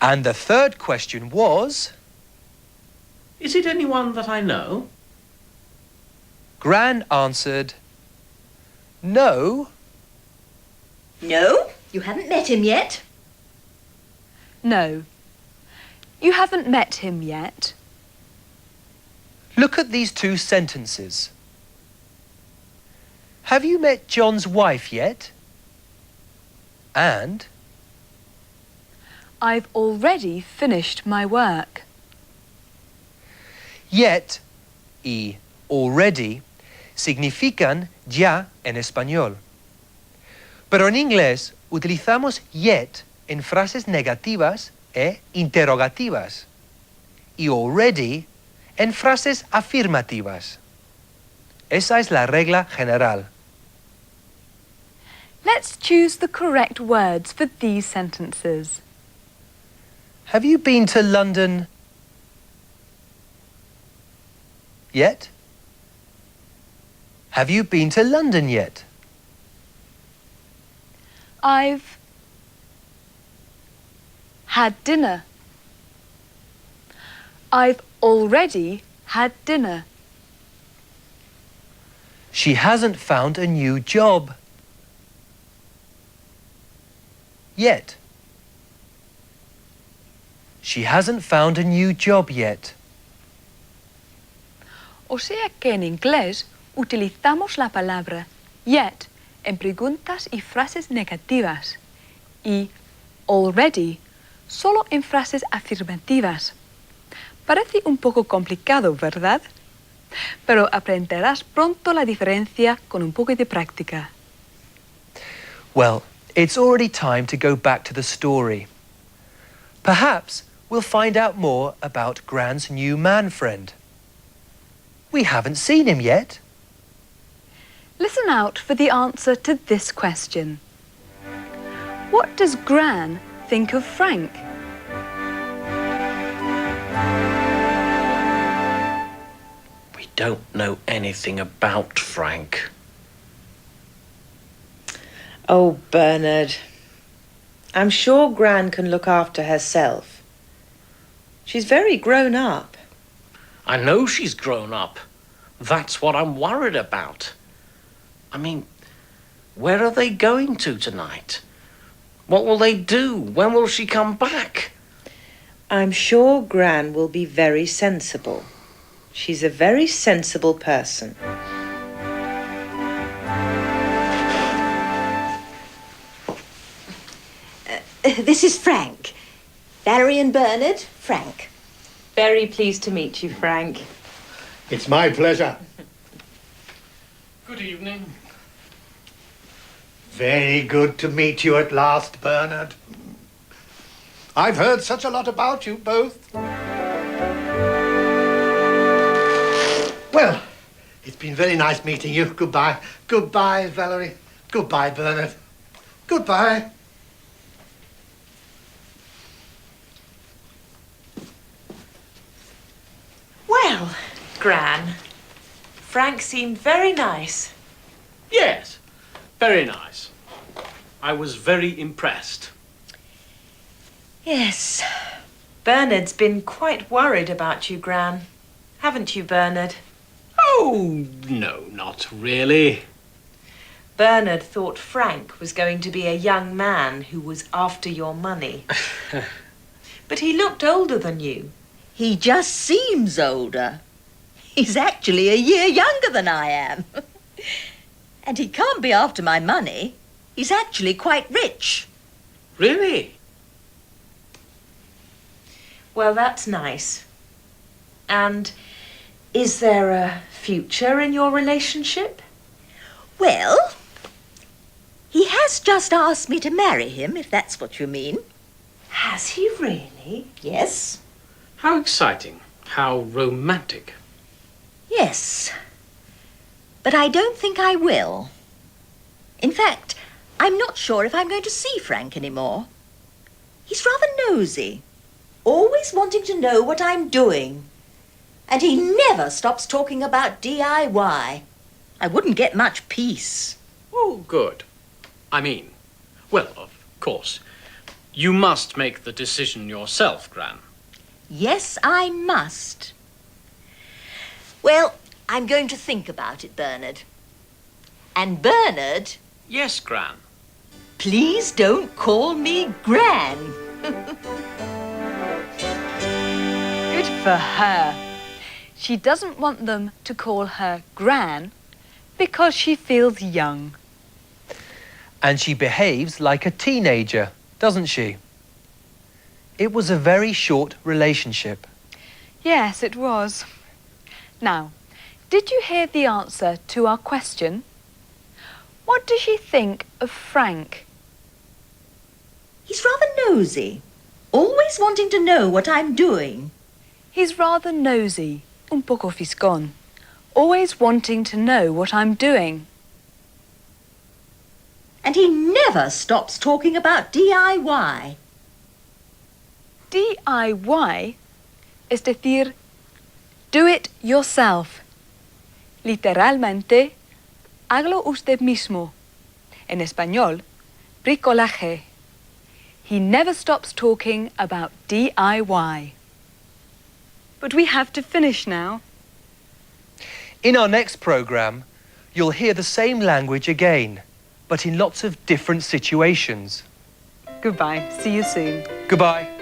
And the third question was... Is it anyone that I know? Gran answered, no. No, you haven't met him yet. No, you haven't met him yet. Look at these two sentences. Have you met John's wife yet? And... I've already finished my work. Yet y already significan ya en español. Pero en inglés utilizamos yet en frases negativas e interrogativas y already en frases afirmativas. Esa es la regla general. Let's choose the correct words for these sentences. Have you been to London yet? Have you been to London yet? I've had dinner. I've already had dinner. She hasn't found a new job yet. She hasn't found a new job yet. O sea que en inglés utilizamos la palabra yet en preguntas y frases negativas y already solo en frases afirmativas. Parece un poco complicado, ¿verdad? Pero aprenderás pronto la diferencia con un poco de práctica. Well, it's already time to go back to the story. Perhaps we'll find out more about Gran's new man friend. We haven't seen him yet. Listen out for the answer to this question. What does Gran think of Frank? We don't know anything about Frank. Oh, Bernard. I'm sure Gran can look after herself. She's very grown up. I know she's grown up. That's what I'm worried about. I mean, where are they going to tonight? What will they do? When will she come back? I'm sure Gran will be very sensible. She's a very sensible person. This is Frank. Valerie and Bernard, Frank. Very pleased to meet you, Frank. It's my pleasure. Good evening. Very good to meet you at last, Bernard. I've heard such a lot about you both. Well, it's been very nice meeting you. Goodbye. Goodbye, Valerie. Goodbye, Bernard. Goodbye. Well, Gran, Frank seemed very nice. Yes, very nice. I was very impressed. Yes. Bernard's been quite worried about you, Gran. Haven't you, Bernard? Oh, no, not really. Bernard thought Frank was going to be a young man who was after your money. But he looked older than you. He just seems older. He's actually a year younger than I am. And he can't be after my money. He's actually quite rich. Really? Well, that's nice. And is there a future in your relationship? Well, he has just asked me to marry him, if that's what you mean. Has he really? Yes. How exciting. How romantic. Yes. But I don't think I will. In fact, I'm not sure if I'm going to see Frank anymore. He's rather nosy, always wanting to know what I'm doing. And he never stops talking about DIY. I wouldn't get much peace. Oh, good. I mean, well, of course, You must make the decision yourself, Gran. Yes, I must. Well, I'm going to think about it, Bernard. And Bernard, Yes, Gran. please don't call me Gran. Good for her. She doesn't want them to call her Gran because she feels young. And she behaves like a teenager, doesn't she? It was a very short relationship. Yes, it was. Now, did you hear the answer to our question? What does she think of Frank? He's rather nosy, always wanting to know what I'm doing. He's rather nosy, un poco fisgón, always wanting to know what I'm doing. And he never stops talking about DIY. DIY es decir, do it yourself. Literalmente, hágalo usted mismo. En español, bricolaje. He never stops talking about DIY. But we have to finish now. In our next programme, you'll hear the same language again, but in lots of different situations. Goodbye. See you soon. Goodbye.